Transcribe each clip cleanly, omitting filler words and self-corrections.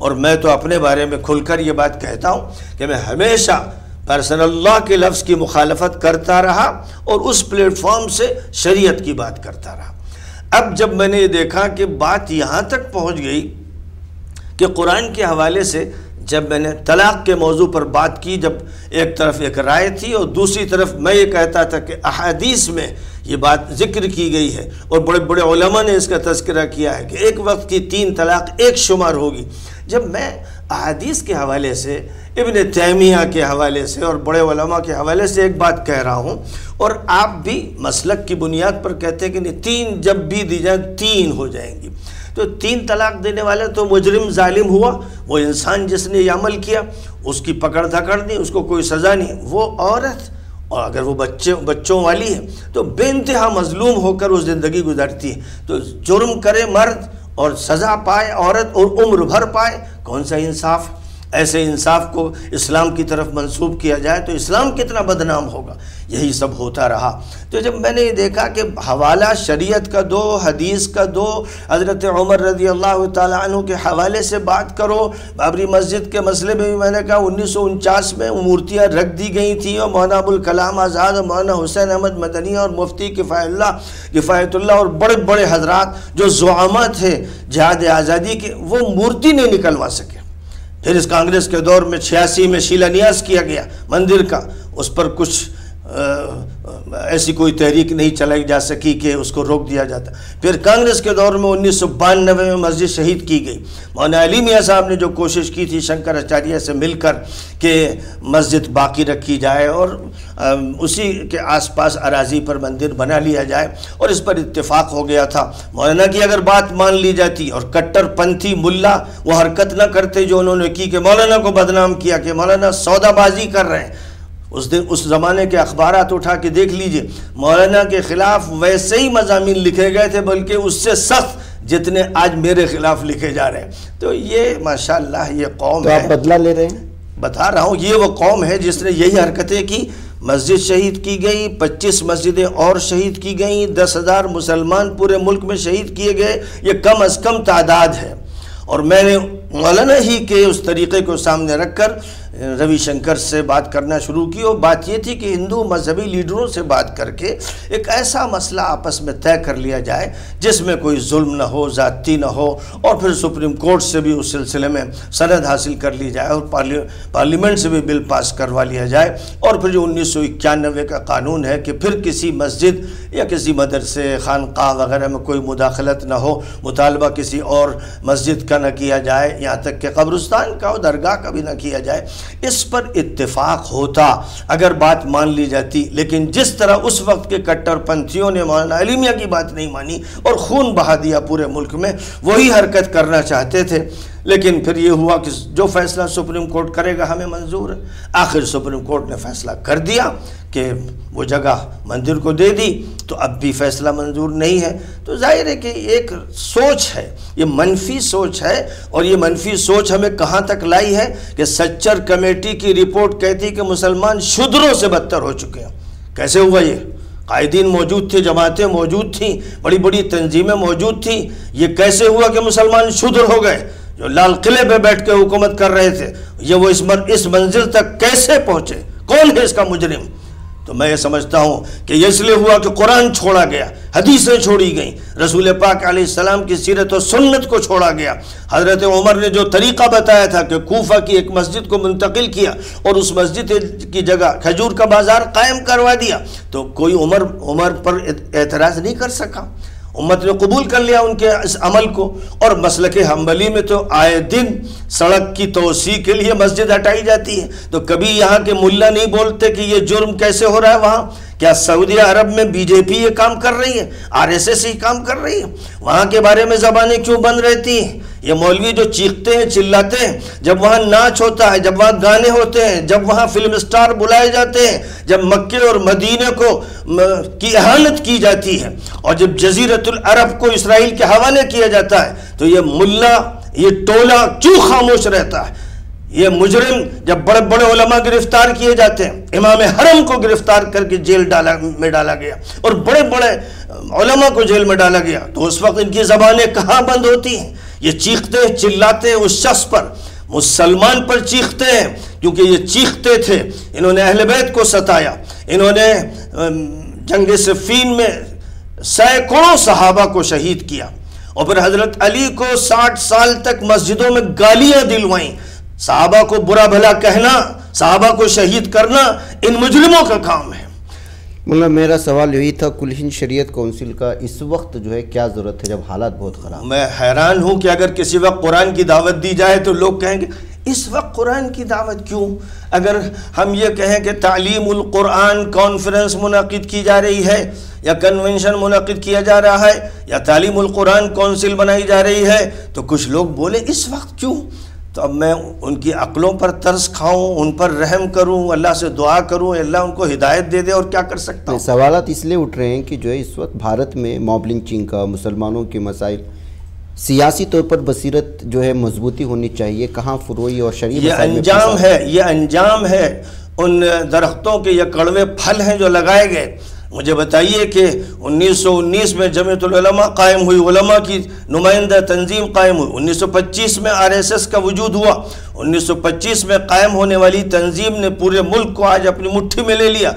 اور میں تو اپنے بارے میں کھل کر یہ بات کہتا ہوں کہ میں ہمیشہ پرسن اللہ کے لفظ کی مخالفت کرتا رہا اور اس پلیٹ فارم سے شریعت کی بات کرتا رہا۔ اب جب میں نے یہ دیکھا کہ بات یہاں تک پہنچ گئی کہ قرآن کے حوالے سے جب میں نے طلاق کے موضوع پر بات کی، جب ایک طرف ایک رائے تھی اور دوسری طرف میں یہ کہتا تھا کہ احادیث میں یہ بات ذکر کی گئی ہے اور بڑے بڑے علماء نے اس کا تذکرہ کیا ہے کہ ایک وقت کی 3 طلاق ایک شمار ہوگی، جب میں احادیث کے حوالے سے، ابن تیمیہ کے حوالے سے اور بڑے علماء کے حوالے سے ایک بات کہہ رہا ہوں، اور آپ بھی مسلک کی بنیاد پر کہتے ہیں کہ نہیں 3 جب بھی دی جائیں 3 ہو جائیں گی، تو 3 طلاق دینے والے تو مجرم ظالم ہوا، وہ انسان جس نے یہ عمل کیا اس کی پکڑ دھکڑ نہیں، اس کو کوئی سزا نہیں، وہ عورت اور اگر وہ بچوں والی ہے تو بے انتہا مظلوم ہو کر وہ زندگی گزارتی ہے، تو جرم کرے مرد اور سزا پائے عورت اور عمر بھر پائے، کون سا انصاف؟ ایسے انصاف کو اسلام کی طرف منسوب کیا جائے تو اسلام کتنا بدنام ہوگا۔ یہی سب ہوتا رہا۔ تو جب میں نے یہ دیکھا کہ حوالہ شریعت کا دو، حدیث کا دو، حضرت عمر رضی اللہ تعالیٰ عنہ کے حوالے سے بات کرو، بابری مسجد کے مسئلے میں بھی میں نے کہا 1949 میں مورتیاں رکھ دی گئی تھیں اور مولانا ابوالکلام آزاد اور مولانا حسین احمد مدنی اور مفتی کفایت اللہ اور بڑے بڑے حضرات جو زعماء تھے جہاد آزادی کے، وہ مورتی نہیں نکلوا سکے۔ پھر اس کانگریس کے دور میں 86 میں شیلانیاس کیا گیا مندر کا، اس پر کچھ ایسی کوئی تحریک نہیں چلائی جا سکی کہ اس کو روک دیا جاتا۔ پھر کانگریس کے دور میں 1992 میں مسجد شہید کی گئی۔ مولانا علی میاں صاحب نے جو کوشش کی تھی شنکر اچاریہ سے مل کر کہ مسجد باقی رکھی جائے اور اسی کے آس پاس اراضی پر مندر بنا لیا جائے، اور اس پر اتفاق ہو گیا تھا۔ مولانا کی اگر بات مان لی جاتی اور کٹر پنتھی ملا وہ حرکت نہ کرتے جو انہوں نے کی کہ مولانا کو بدنام کیا کہ مولانا سودا بازی کر رہے ہیں، اس زمانے کے اخبارات اٹھا کے دیکھ لیجئے، مولانا کے خلاف ویسے ہی مضامین لکھے گئے تھے بلکہ اس سے سخت جتنے آج میرے خلاف لکھے جا رہے ہیں۔ تو یہ ماشاءاللہ یہ قوم ہے، تو آپ بدلہ لے رہے ہیں؟ بتا رہا ہوں یہ وہ قوم ہے جس نے یہی حرکتیں کی۔ مسجد شہید کی گئی، 25 مسجدیں اور شہید کی گئیں، 10,000 مسلمان پورے ملک میں شہید کیے گئے، یہ کم از کم تعداد ہے۔ اور میں نے مولانا ہی کے اس طریقے کو سامنے رکھ کر روی شنکر سے بات کرنا شروع کی، اور بات یہ تھی کہ ہندو مذہبی لیڈروں سے بات کر کے ایک ایسا مسئلہ آپس میں طے کر لیا جائے جس میں کوئی ظلم نہ ہو، زیادتی نہ ہو، اور پھر سپریم کورٹ سے بھی اس سلسلے میں سند حاصل کر لی جائے اور پارلیمنٹ سے بھی بل پاس کروا لیا جائے، اور پھر جو 1991 کا قانون ہے کہ پھر کسی مسجد یا کسی مدرسے خانقاہ وغیرہ میں کوئی مداخلت نہ ہو، مطالبہ کسی اور مسجد کا نہ کیا جائے، یہاں تک کہ قبرستان کا اور درگاہ کا بھی نہ کیا جائے، اس پر اتفاق ہوتا اگر بات مان لی جاتی۔ لیکن جس طرح اس وقت کے کٹر پنتھیوں نے مولانا علی میاں کی بات نہیں مانی اور خون بہا دیا پورے ملک میں، وہی حرکت کرنا چاہتے تھے، لیکن پھر یہ ہوا کہ جو فیصلہ سپریم کورٹ کرے گا ہمیں منظور ہے۔ آخر سپریم کورٹ نے فیصلہ کر دیا کہ وہ جگہ مندر کو دے دی، تو اب بھی فیصلہ منظور نہیں ہے۔ تو ظاہر ہے کہ ایک سوچ ہے، یہ منفی سوچ ہے، اور یہ منفی سوچ ہمیں کہاں تک لائی ہے کہ سچر کمیٹی کی رپورٹ کہتی کہ مسلمان شودروں سے بدتر ہو چکے ہیں۔ کیسے ہوا یہ؟ قائدین موجود تھے، جماعتیں موجود تھیں، بڑی بڑی تنظیمیں موجود تھیں، یہ کیسے ہوا کہ مسلمان شودر ہو گئے؟ جو لال قلعے پہ بیٹھ کے حکومت کر رہے تھے یہ وہ اس منزل تک کیسے پہنچے؟ کون ہے اس کا مجرم؟ تو میں یہ سمجھتا ہوں کہ یہ اس لیے ہوا کہ قرآن چھوڑا گیا، حدیثیں چھوڑی گئیں، رسول پاک علیہ السلام کی سیرت و سنت کو چھوڑا گیا۔ حضرت عمر نے جو طریقہ بتایا تھا کہ کوفہ کی ایک مسجد کو منتقل کیا اور اس مسجد کی جگہ کھجور کا بازار قائم کروا دیا، تو کوئی عمر پر اعتراض نہیں کر سکا، امت نے قبول کر لیا ان کے اس عمل کو۔ اور مسلک حنبلی میں تو آئے دن سڑک کی توسیع کے لیے مسجد ہٹائی جاتی ہے، تو کبھی یہاں کے ملا نہیں بولتے کہ یہ جرم کیسے ہو رہا ہے وہاں؟ کیا سعودی عرب میں بی جے پی یہ کام کر رہی ہے؟ RSS یہ کام کر رہی ہے؟ وہاں کے بارے میں زبانیں کیوں بند رہتی ہیں؟ یہ مولوی جو چیختے ہیں چلاتے ہیں، جب وہاں ناچ ہوتا ہے، جب وہاں گانے ہوتے ہیں، جب وہاں فلم اسٹار بلائے جاتے ہیں، جب مکے اور مدینے کی اہانت کی جاتی ہے، اور جب جزیرۃ العرب کو اسرائیل کے حوالے کیا جاتا ہے، تو یہ ملا، یہ ٹولہ کیوں خاموش رہتا ہے؟ یہ مجرم جب بڑے بڑے علماء گرفتار کیے جاتے ہیں، امام حرم کو گرفتار کر کے جیل میں ڈالا گیا اور بڑے بڑے علماء کو جیل میں ڈالا گیا، تو اس وقت ان کی زبانیں کہاں بند ہوتی ہیں؟ یہ چیختے چلاتے ہیں اس شخص پر، مسلمان پر چیختے ہیں، کیونکہ یہ چیختے تھے، انہوں نے اہل بیت کو ستایا، انہوں نے جنگ صفین میں سینکڑوں صحابہ کو شہید کیا، اور پھر حضرت علی کو 60 سال تک مسجدوں میں گالیاں دلوائیں۔ صحابہ کو برا بھلا کہنا، صحابہ کو شہید کرنا ان مجرموں کا کام ہے۔ مولانا میرا سوال یہی تھا، کل ہند شریعت کونسل کا اس وقت جو ہے کیا ضرورت ہے جب حالات بہت خراب؟ میں حیران ہوں کہ اگر کسی وقت قرآن کی دعوت دی جائے تو لوگ کہیں گے اس وقت قرآن کی دعوت کیوں؟ اگر ہم یہ کہیں کہ تعلیم القرآن کانفرنس منعقد کی جا رہی ہے یا کنونشن منعقد کیا جا رہا ہے یا تعلیم القرآن کونسل بنائی جا رہی ہے تو کچھ لوگ بولے اس وقت کیوں؟ تو اب میں ان کی عقلوں پر ترس کھاؤں، ان پر رحم کروں، اللہ سے دعا کروں اللہ ان کو ہدایت دے دے، اور کیا کر سکتا ہوں؟ سوالات اس لیے اٹھ رہے ہیں کہ جو ہے اس وقت بھارت میں موب لنچنگ کا، مسلمانوں کے مسائل، سیاسی طور پر بصیرت جو ہے مضبوطی ہونی چاہیے، کہاں فروئی اور شرعی مسائل یہ انجام ہے ان درختوں کے یہ کڑوے پھل ہیں جو لگائے گئے۔ مجھے بتائیے کہ 1919 میں جمعیت العلماء قائم ہوئی، علماء کی نمائندہ تنظیم قائم ہوئی، 1925 میں RSS کا وجود ہوا، 1925 میں قائم ہونے والی تنظیم نے پورے ملک کو آج اپنی مٹھی میں لے لیا،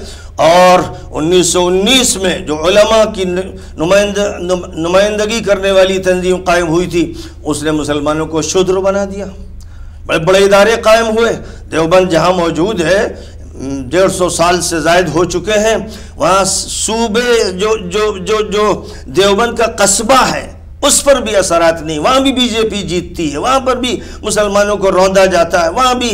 اور 1919 میں جو علماء کی نمائندگی کرنے والی تنظیم قائم ہوئی تھی اس نے مسلمانوں کو شودر بنا دیا۔ بڑے بڑے ادارے قائم ہوئے، دیوبند جہاں موجود ہے 150 سال سے زائد ہو چکے ہیں، وہاں صوبے جو دیوبند کا قصبہ ہے اس پر بھی اثرات نہیں، وہاں بھی BJP جیتتی ہے، وہاں پر بھی مسلمانوں کو روندا جاتا ہے، وہاں بھی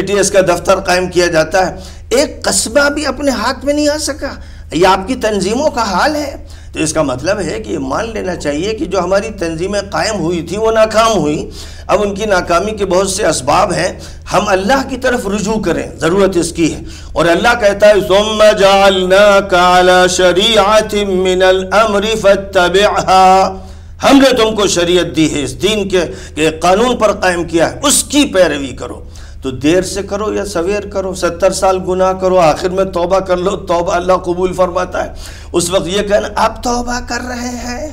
ATS کا دفتر قائم کیا جاتا ہے، ایک قصبہ بھی اپنے ہاتھ میں نہیں آ سکا۔ یہ آپ کی تنظیموں کا حال ہے۔ تو اس کا مطلب ہے کہ یہ مان لینا چاہیے کہ جو ہماری تنظیمیں قائم ہوئی تھیں وہ ناکام ہوئی، اب ان کی ناکامی کے بہت سے اسباب ہیں، ہم اللہ کی طرف رجوع کریں، ضرورت اس کی ہے۔ اور اللہ کہتا ہے ثم جعلناک علی شریعۃ من الامر فاتبعها، ہم نے تم کو شریعت دی ہے، اس دین کے قانون پر قائم کیا ہے، اس کی پیروی کرو۔ تو دیر سے کرو یا سویر کرو، 70 سال گناہ کرو، آخر میں توبہ کر لو، توبہ اللہ قبول فرماتا ہے۔ اس وقت یہ کہنا اب توبہ کر رہے ہیں،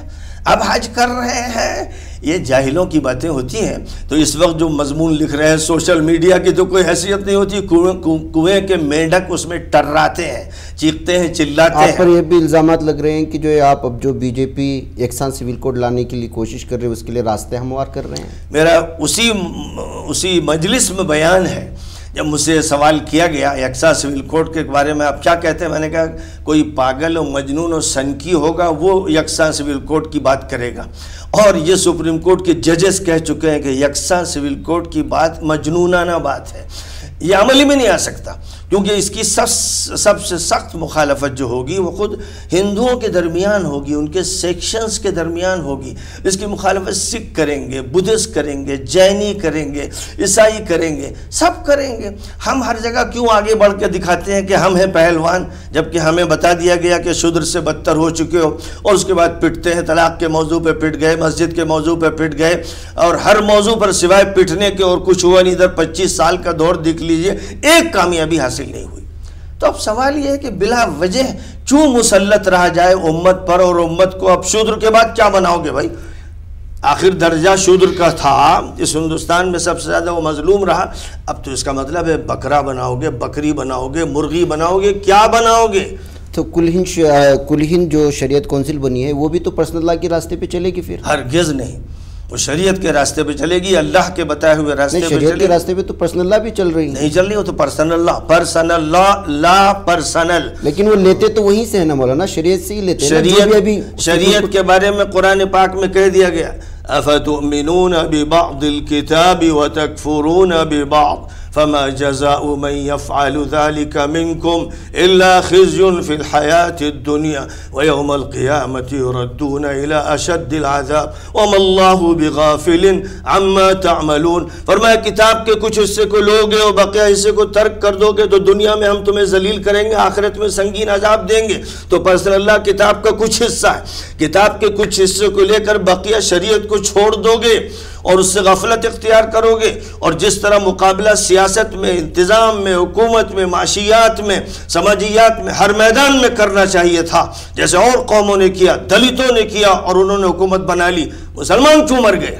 اب حج کر رہے ہیں، یہ جاہلوں کی باتیں ہوتی ہیں۔ تو اس وقت جو مضمون لکھ رہے ہیں سوشل میڈیا کی تو کوئی حیثیت نہیں ہوتی، کنویں کے مینڈک اس میں ٹراتے ہیں، چیختے ہیں، چلاتے ہیں۔ آپ پر یہ بھی الزامات لگ رہے ہیں کہ جو آپ اب جو BJP یکساں سول کوڈ لانے کے لیے کوشش کر رہے ہیں اس کے لیے راستے ہموار کر رہے ہیں؟ میرا اسی مجلس میں بیان ہے، جب مجھ سے سوال کیا گیا یکساں سول کوڈ کے بارے میں آپ کیا کہتے ہیں، میں نے کہا کوئی پاگل و مجنون و سنکی ہوگا وہ یکساں سول کوڈ کی بات کرے گا، اور یہ سپریم کورٹ کے ججز کہہ چکے ہیں کہ یکساں سول کوڈ کی بات مجنونانہ بات ہے، یہ عملی میں نہیں آ سکتا، کیونکہ اس کی سب سے سخت مخالفت جو ہوگی وہ خود ہندوؤں کے درمیان ہوگی، ان کے سیکشنز کے درمیان ہوگی۔ اس کی مخالفت سکھ کریں گے، بدھسٹ کریں گے، جینی کریں گے، عیسائی کریں گے، سب کریں گے۔ ہم ہر جگہ کیوں آگے بڑھ کے دکھاتے ہیں کہ ہم ہیں پہلوان، جبکہ ہمیں بتا دیا گیا کہ شودر سے بدتر ہو چکے ہو، اور اس کے بعد پٹتے ہیں، طلاق کے موضوع پہ پٹ گئے، مسجد کے موضوع پہ پٹ گئے، اور ہر موضوع پر سوائے پٹنے کے اور کچھ ہوا نہیں۔ ادھر 25 سال کا دور دیکھ لیجئے، ایک کامیابی حاصل نہیں ہوئی۔ تو اب سوال یہ ہے کہ بلا وجہ کیوں مسلط رہا جائے امت پر، اور امت کو اب شودر کے بعد کیا بناؤ گے بھائی؟ آخر درجہ شودر کا تھا، اس ہندوستان میں سب سے زیادہ وہ مظلوم رہا، اب تو اس کا مطلب ہے بکرا بناؤ گے، بکری بناؤ گے، مرغی بناؤ گے، کیا بناؤ گے؟ تو کل ہند جو شریعت کونسل بنی ہے وہ بھی تو پرسنل لا کے راستے پہ چلے گی؟ پھر ہرگز نہیں، وہ شریعت کے راستے پہ چلے گی، اللہ کے بتائے ہوئے راستے پہ چلے گی۔ شریعت کے راستے پہ تو پرسنل لا بھی چل رہی نہیں چل رہی، وہ تو پرسنل لا پرسنل، لیکن وہ لیتے تو وہیں سے ہے نا مولانا، شریعت سے ہی لیتے ہیں۔ شریعت کے بارے میں قرآن پاک میں کہہ دیا گیا افتؤمنون ببعض الكتاب وتکفرون ببعض فما جزاء من يفعل ذلك منكم إلا خزي في الحياة الدنيا ويوم القيامة يردون إلى أشد العذاب وما الله بغافل عما تعملون۔ فرمایا کتاب کے کچھ حصے کو لوگے اور بقیہ حصے کو ترک کر دو گے تو دنیا میں ہم تمہیں ذلیل کریں گے، آخرت میں سنگین عذاب دیں گے۔ تو پرسنل اللہ کتاب کا کچھ حصہ ہے، کتاب کے کچھ حصے کو لے کر بقیہ شریعت کو چھوڑ دو گے اور اس سے غفلت اختیار کرو گے، اور جس طرح مقابلہ سیاست میں، انتظام میں، حکومت میں، معاشیات میں، سماجیات میں، ہر میدان میں کرنا چاہیے تھا، جیسے اور قوموں نے کیا، دلتوں نے کیا اور انہوں نے حکومت بنا لی، مسلمان کیوں مر گئے؟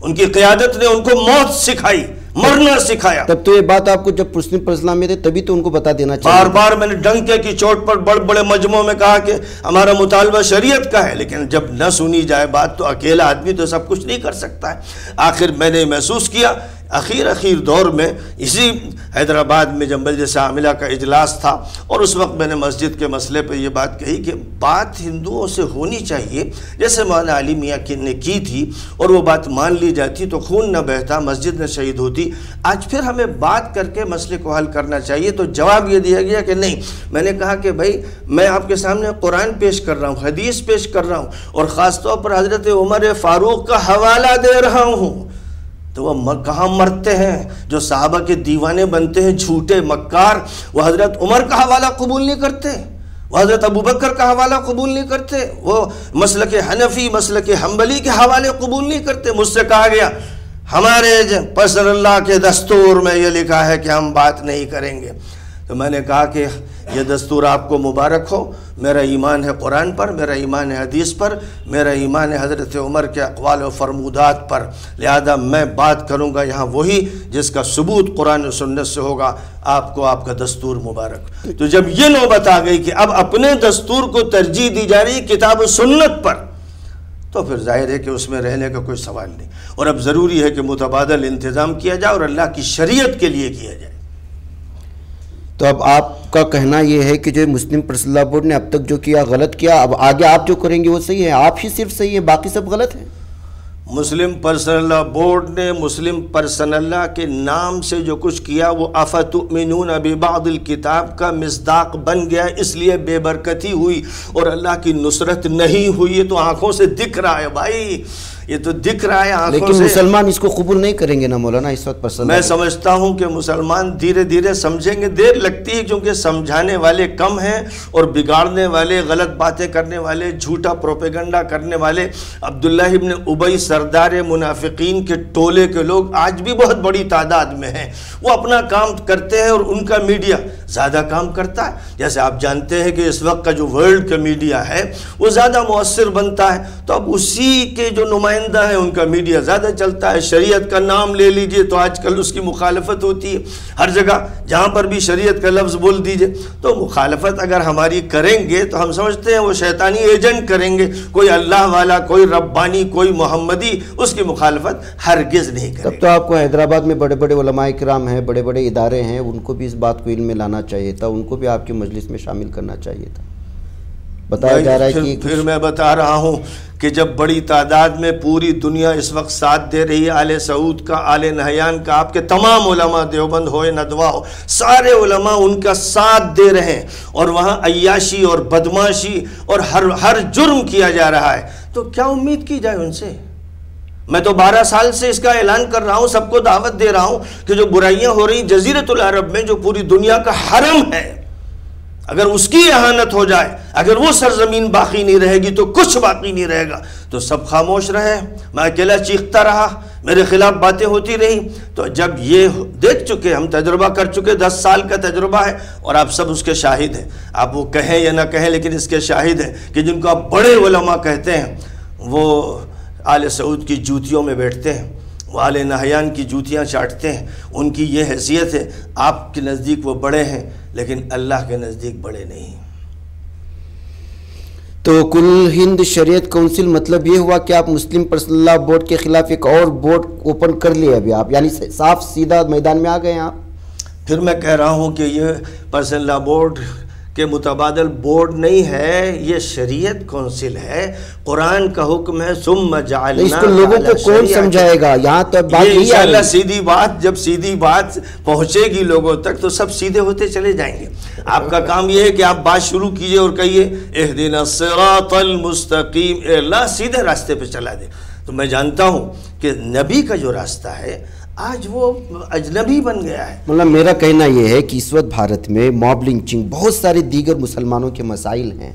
ان کی قیادت نے ان کو موت سکھائی، مرنا سکھایا۔ تب تو یہ بات آپ کو جب مسلم پر اسلام میں تھے تبھی تو ان کو بتا دینا چاہیے۔ بار بار میں نے ڈنکے کی چوٹ پر بڑے بڑے مجمعوں میں کہا کہ ہمارا مطالبہ شریعت کا ہے، لیکن جب نہ سنی جائے بات تو اکیلا آدمی تو سب کچھ نہیں کر سکتا ہے۔ آخر میں نے محسوس کیا اخیر دور میں، اسی حیدرآباد میں جب مجلس عاملہ کا اجلاس تھا، اور اس وقت میں نے مسجد کے مسئلے پہ یہ بات کہی کہ بات ہندوؤں سے ہونی چاہیے جیسے مولانا علی میاں نے کی تھی، اور وہ بات مان لی جاتی تو خون نہ بہتا، مسجد نہ شہید ہوتی۔ آج پھر ہمیں بات کر کے مسئلے کو حل کرنا چاہیے، تو جواب یہ دیا گیا کہ نہیں۔ میں نے کہا کہ بھائی میں آپ کے سامنے قرآن پیش کر رہا ہوں، حدیث پیش کر رہا ہوں، اور خاص طور پر حضرت عمر فاروق کا حوالہ دے رہا ہوں۔ تو وہ کہاں مرتے ہیں جو صحابہ کے دیوانے بنتے ہیں، جھوٹے مکار، وہ حضرت عمر کا حوالہ قبول نہیں کرتے، وہ حضرت ابوبکر کا حوالہ قبول نہیں کرتے، وہ مسلک حنفی مسلک حنبلی کے حوالے قبول نہیں کرتے۔ مجھ سے کہا گیا ہمارے رسول اللہ کے دستور میں یہ لکھا ہے کہ ہم بات نہیں کریں گے۔ تو میں نے کہا کہ یہ دستور آپ کو مبارک ہو، میرا ایمان ہے قرآن پر، میرا ایمان ہے حدیث پر، میرا ایمان ہے حضرت عمر کے اقوال و فرمودات پر، لہذا میں بات کروں گا یہاں وہی جس کا ثبوت قرآن و سنت سے ہوگا۔ آپ کو آپ کا دستور مبارک۔ تو جب یہ نوبت آ گئی کہ اب اپنے دستور کو ترجیح دی جا رہی کتاب و سنت پر، تو پھر ظاہر ہے کہ اس میں رہنے کا کوئی سوال نہیں، اور اب ضروری ہے کہ متبادل انتظام کیا جائے اور اللہ کی شریعت کے لیے کیا جائے۔ تو اب آپ کا کہنا یہ ہے کہ جو مسلم پرسنل لا بورڈ نے اب تک جو کیا غلط کیا، اب آگے آپ جو کریں گے وہ صحیح ہے، آپ ہی صرف صحیح ہے، باقی سب غلط ہیں؟ مسلم پرسنل لا بورڈ نے مسلم پرسنل لا کے نام سے جو کچھ کیا وہ افتؤمنون ببعض الکتاب کا مصداق بن گیا، اس لیے بے برکتی ہوئی اور اللہ کی نصرت نہیں ہوئی۔ یہ تو آنکھوں سے دکھ رہا ہے بھائی، یہ تو دکھ رہا ہے آنکھوں سے۔ لیکن مسلمان اس کو قبول نہیں کریں گے نا مولانا اس وقت پرسنل؟ میں سمجھتا ہوں کہ مسلمان دھیرے دھیرے سمجھیں گے، دیر لگتی ہے کیونکہ سمجھانے والے کم ہیں، اور بگاڑنے والے، غلط باتیں کرنے والے، جھوٹا پروپیگنڈا کرنے والے، عبداللہ ابن ابی سردار منافقین کے ٹولے کے لوگ آج بھی بہت بڑی تعداد میں ہیں۔ وہ اپنا کام کرتے ہیں اور ان کا میڈیا زیادہ کام کرتا ہے۔ جیسے آپ جانتے ہیں کہ اس وقت کا جو ورلڈ کا میڈیا ہے وہ زیادہ مؤثر بنتا ہے، تو اب اسی کے جو نمائندہ ہیں ان کا میڈیا زیادہ چلتا ہے۔ شریعت کا نام لے لیجئے تو آج کل اس کی مخالفت ہوتی ہے، ہر جگہ جہاں پر بھی شریعت کا لفظ بول دیجئے تو مخالفت اگر ہماری کریں گے تو ہم سمجھتے ہیں وہ شیطانی ایجنٹ کریں گے، کوئی اللہ والا، کوئی ربانی، کوئی محمدی اس کی مخالفت ہرگز نہیں کرے گا۔ تب تو آپ کو حیدرآباد میں بڑے بڑے علماء کرام ہیں، بڑے بڑے ادارے ہیں، ان کو بھی اس بات کو علم میں لانا چاہیے تھا، ان کو بھی آپ کی مجلس میں شامل کرنا چاہیے تھا۔ بتایا جا رہا ہے کہ پھر میں بتا رہا ہوں کہ جب بڑی تعداد میں پوری دنیا اس وقت ساتھ دے رہی ہے، آل سعود کا، آل نہیان کا، آپ کے تمام علماء، دیوبند ہوئے ندوہ ہو، سارے علماء ان کا ساتھ دے رہے ہیں، اور وہاں عیاشی اور بدماشی اور ہر جرم کیا جا رہا ہے، تو کیا امید کی جائے ان سے؟ میں تو 12 سال سے اس کا اعلان کر رہا ہوں، سب کو دعوت دے رہا ہوں کہ جو برائیاں ہو رہی جزیرۃ العرب میں، جو پوری دنیا کا حرم ہے، اگر اس کی اہانت ہو جائے، اگر وہ سرزمین باقی نہیں رہے گی تو کچھ باقی نہیں رہے گا، تو سب خاموش رہے۔ میں اکیلا چیختا رہا، میرے خلاف باتیں ہوتی رہی، تو جب یہ دیکھ چکے، ہم تجربہ کر چکے، 10 سال کا تجربہ ہے، اور آپ سب اس کے شاہد ہیں، آپ وہ کہیں یا نہ کہیں لیکن اس کے شاہد ہیں کہ جن کو آپ بڑے علماء کہتے ہیں وہ آل سعود کی جوتیوں میں بیٹھتے ہیں، وہ آل نہیان کی جوتیاں چاٹتے ہیں، ان کی یہ حیثیت ہے۔ آپ کے نزدیک وہ بڑے ہیں لیکن اللہ کے نزدیک بڑے نہیں۔ تو کل ہند شریعت کونسل مطلب یہ ہوا کہ آپ مسلم پرسنل لا بورڈ کے خلاف ایک اور بورڈ اوپن کر لیے ابھی آپ، یعنی صاف سیدھا میدان میں آ گئے ہیں آپ؟ پھر میں کہہ رہا ہوں کہ یہ پرسنل لا بورڈ کے متبادل بورڈ نہیں ہے، یہ شریعت کونسل ہے، قرآن کا حکم ہے، ثم جعلنا، اس کو لوگوں کو کون سمجھائے گا؟ یہاں تو بات یہ نہیں آ انشاءاللہ رہی۔ سیدھی بات، جب سیدھی بات پہنچے گی لوگوں تک تو سب سیدھے ہوتے چلے جائیں گے۔ آپ کا کام یہ ہے کہ آپ بات شروع کیجئے اور کہیے اہدنا الصراط المستقیم، اے اللہ سیدھے راستے پہ چلا دے۔ تو میں جانتا ہوں کہ نبی کا جو راستہ ہے آج وہ اجنبی بن گیا ہے۔ مطلب میرا کہنا یہ ہے کہ اس وقت بھارت میں موب لنچنگ، بہت سارے دیگر مسلمانوں کے مسائل ہیں،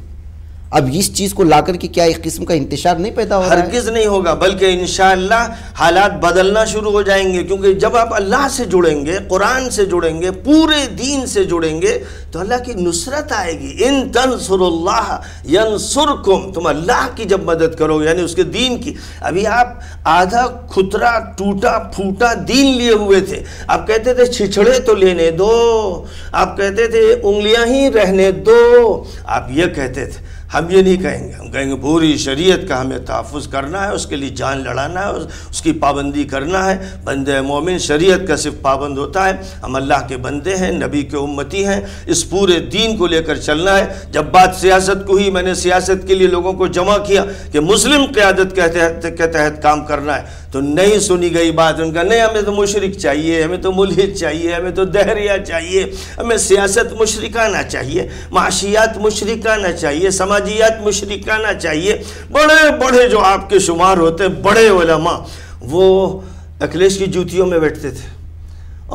اب اس چیز کو لا کر کے کیا ایک قسم کا انتشار نہیں پیدا ہو رہا ہے؟ ہرگز نہیں ہوگا، بلکہ انشاءاللہ حالات بدلنا شروع ہو جائیں گے، کیونکہ جب آپ اللہ سے جڑیں گے، قرآن سے جڑیں گے، پورے دین سے جڑیں گے تو اللہ کی نصرت آئے گی۔ ان تنصروا اللہ ینصرکم، تم اللہ کی جب مدد کرو یعنی اس کے دین کی۔ ابھی آپ آدھا کھترا ٹوٹا پھوٹا دین لیے ہوئے تھے، آپ کہتے تھے چھچڑے تو لینے دو، آپ کہتے تھے انگلیاں ہی رہنے دو، آپ یہ کہتے تھے۔ ہم یہ نہیں کہیں گے، ہم کہیں گے پوری شریعت کا ہمیں تحفظ کرنا ہے، اس کے لیے جان لڑانا ہے، اس کی پابندی کرنا ہے۔ بندہ مومن شریعت کا صرف پابند ہوتا ہے، ہم اللہ کے بندے ہیں، نبی کے امتی ہیں، اس پورے دین کو لے کر چلنا ہے۔ جب بات سیاست کو ہی، میں نے سیاست کے لیے لوگوں کو جمع کیا کہ مسلم قیادت کے تحت کام کرنا ہے، تو نہیں سنی گئی بات ان کا، نہیں ہمیں تو مشرک چاہیے، ہمیں تو ملحد چاہیے، ہمیں تو دہریہ چاہیے، ہمیں سیاست مشرکانہ چاہیے، معاشیات مشرکانہ چاہیے، سماجیات مشرکانہ چاہیے۔ بڑے بڑے جو آپ کے شمار ہوتے ہیں بڑے علماء، وہ اکھلیش کی جوتیوں میں بیٹھتے تھے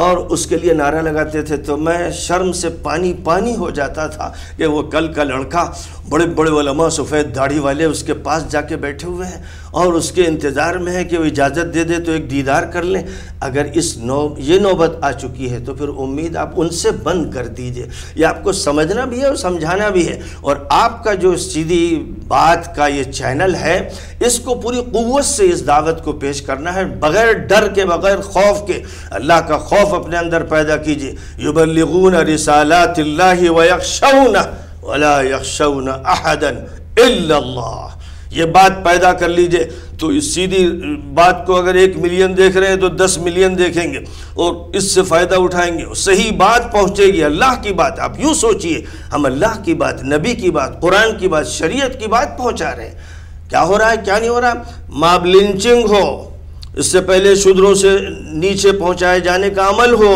اور اس کے لیے نعرہ لگاتے تھے، تو میں شرم سے پانی پانی ہو جاتا تھا کہ وہ کل کا لڑکا بڑے بڑے علماء سفید داڑھی والے اس کے پاس جا کے بیٹھے ہوئے ہیں اور اس کے انتظار میں ہے کہ وہ اجازت دے دے تو ایک دیدار کر لیں۔ اگر یہ نوبت آ چکی ہے تو پھر امید آپ ان سے بند کر دیجئے۔ یہ آپ کو سمجھنا بھی ہے اور سمجھانا بھی ہے، اور آپ کا جو سیدھی بات کا یہ چینل ہے، اس کو پوری قوت سے اس دعوت کو پیش کرنا ہے، بغیر ڈر کے، بغیر خوف کے۔ اللہ کا خوف اپنے اندر پیدا کیجئے۔ یبلغون رسالات اللہ ویخشون ولا یخشون احدا الا اللہ، یہ بات پیدا کر لیجئے۔ تو اس سیدھی بات کو اگر 1 ملین دیکھ رہے ہیں تو 10 ملین دیکھیں گے اور اس سے فائدہ اٹھائیں گے، صحیح بات پہنچے گی، اللہ کی بات۔ آپ یوں سوچئے، ہم اللہ کی بات، نبی کی بات، قرآن کی بات، شریعت کی بات پہنچا رہے ہیں۔ کیا ہو رہا ہے، کیا نہیں ہو رہا؟ ماب لنچنگ ہو، اس سے پہلے شودروں سے نیچے پہنچائے جانے کا عمل ہو،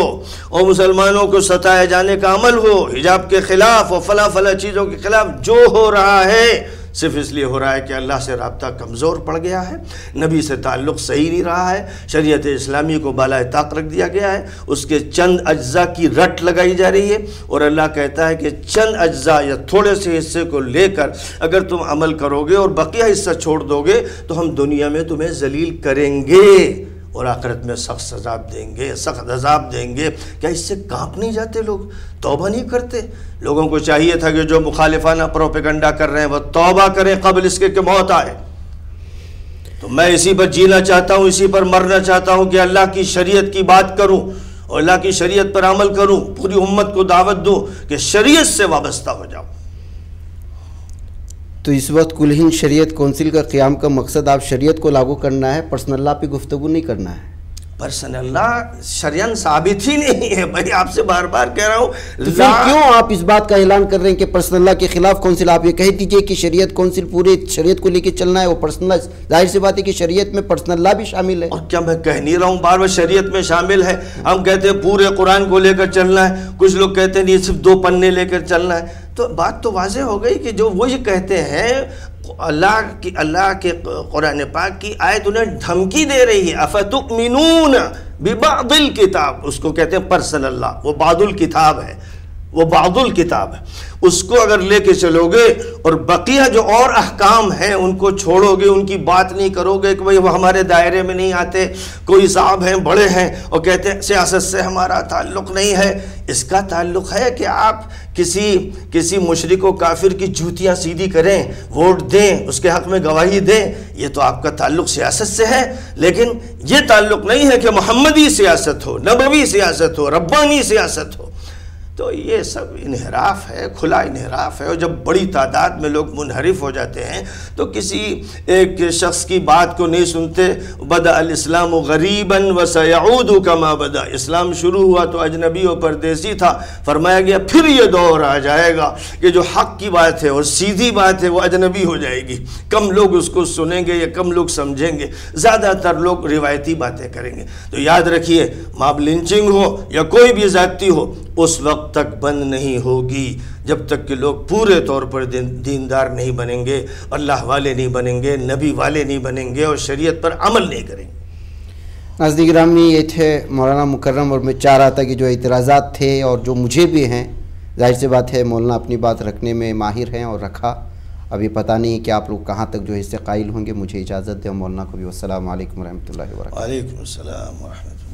اور مسلمانوں کو ستائے جانے کا عمل ہو، حجاب کے خلاف اور فلاں چیزوں کے خلاف جو ہو رہا ہے، صرف اس لیے ہو رہا ہے کہ اللہ سے رابطہ کمزور پڑ گیا ہے، نبی سے تعلق صحیح نہیں رہا ہے، شریعت اسلامی کو بالائے طاق رکھ دیا گیا ہے، اس کے چند اجزاء کی رٹ لگائی جا رہی ہے، اور اللہ کہتا ہے کہ چند اجزاء یا تھوڑے سے حصے کو لے کر اگر تم عمل کرو گے اور بقیہ حصہ چھوڑ دو گے تو ہم دنیا میں تمہیں ذلیل کریں گے اور آخرت میں سخت عذاب دیں گے، سخت عذاب دیں گے۔ کیا اس سے کانپ نہیں جاتے لوگ؟ توبہ نہیں کرتے؟ لوگوں کو چاہیے تھا کہ جو مخالفانہ پروپیگنڈا کر رہے ہیں وہ توبہ کریں قبل اس کے کہ موت آئے۔ تو میں اسی پر جینا چاہتا ہوں، اسی پر مرنا چاہتا ہوں کہ اللہ کی شریعت کی بات کروں اور اللہ کی شریعت پر عمل کروں، پوری امت کو دعوت دوں کہ شریعت سے وابستہ ہو جاؤ۔ تو اس وقت کل ہند شریعت کونسل کا قیام کا مقصد آپ شریعت کو لاگو کرنا ہے، پرسنل لا پہ گفتگو نہیں کرنا ہے؟ پرسنل لا شریعن ثابت ہی نہیں ہے بھائی، آپ سے بار بار کہہ رہا ہوں۔ تو پھر کیوں آپ اس بات کا اعلان کر رہے ہیں کہ پرسنل لا کے خلاف کونسل؟ آپ یہ کہہ دیجئے کہ شریعت کونسل پورے شریعت کو لے کے چلنا ہے، وہ پرسنل لا، ظاہر سی بات ہے کہ شریعت میں پرسنل لا بھی شامل ہے۔ اور کیا میں کہہ نہیں رہا ہوں بار بار شریعت میں شامل ہے؟ ہم کہتے ہیں پورے قرآن کو لے کر چلنا ہے، کچھ لوگ کہتے ہیں نہیں صرف 2 پنے لے کر چلنا ہے۔ تو بات تو واضح ہو گئی کہ جو وہ یہ کہتے ہیں، اللہ کے قرآن پاک کی آیت انہیں دھمکی دے رہی ہے، افتؤمنون ببعض الکتاب، اس کو کہتے ہیں پرسنل اللہ، وہ بعض الکتاب ہے، وہ بعض الکتاب ہے، اس کو اگر لے کے چلو گے اور بقیہ جو اور احکام ہیں ان کو چھوڑو گے، ان کی بات نہیں کرو گے کہ بھئی وہ ہمارے دائرے میں نہیں آتے، کوئی صاحب ہیں بڑے ہیں اور کہتے ہیں سیاست سے ہمارا تعلق نہیں ہے۔ اس کا تعلق ہے کہ آپ کسی مشرک و کافر کی جوتیاں سیدھی کریں، ووٹ دیں، اس کے حق میں گواہی دیں، یہ تو آپ کا تعلق سیاست سے ہے، لیکن یہ تعلق نہیں ہے کہ محمدی سیاست ہو، نبوی سیاست ہو، ربانی سیاست ہو۔ تو یہ سب انحراف ہے، کھلا انحراف ہے، اور جب بڑی تعداد میں لوگ منحرف ہو جاتے ہیں تو کسی ایک شخص کی بات کو نہیں سنتے۔ بدأ الاسلام غریبا وسیعود کما بدأ، اسلام شروع ہوا تو اجنبی و پردیسی تھا، فرمایا گیا پھر یہ دور آ جائے گا کہ جو حق کی بات ہے اور سیدھی بات ہے وہ اجنبی ہو جائے گی، کم لوگ اس کو سنیں گے یا کم لوگ سمجھیں گے، زیادہ تر لوگ روایتی باتیں کریں گے۔ تو یاد رکھیے، ماب لنچنگ ہو یا کوئی بھی زیادتی ہو، اس وقت تک بند نہیں ہوگی جب تک کہ لوگ پورے طور پر دیندار نہیں بنیں گے، اللہ والے نہیں بنیں گے، نبی والے نہیں بنیں گے، اور شریعت پر عمل نہیں کریں گے۔ ناظرین گرامی، یہ تھے مولانا مکرم، اور میں چاہ رہا تھا کہ جو اعتراضات تھے اور جو مجھے بھی ہیں، ظاہر سی بات ہے مولانا اپنی بات رکھنے میں ماہر ہیں اور رکھا۔ ابھی پتہ نہیں کہ آپ لوگ کہاں تک جو ہے اس سے قائل ہوں گے. مجھے اجازت دیں مولانا کو بھی. السلام علیکم ورحمۃ اللہ وبرکاتہ. وعلیکم السلام ورحمۃ اللہ.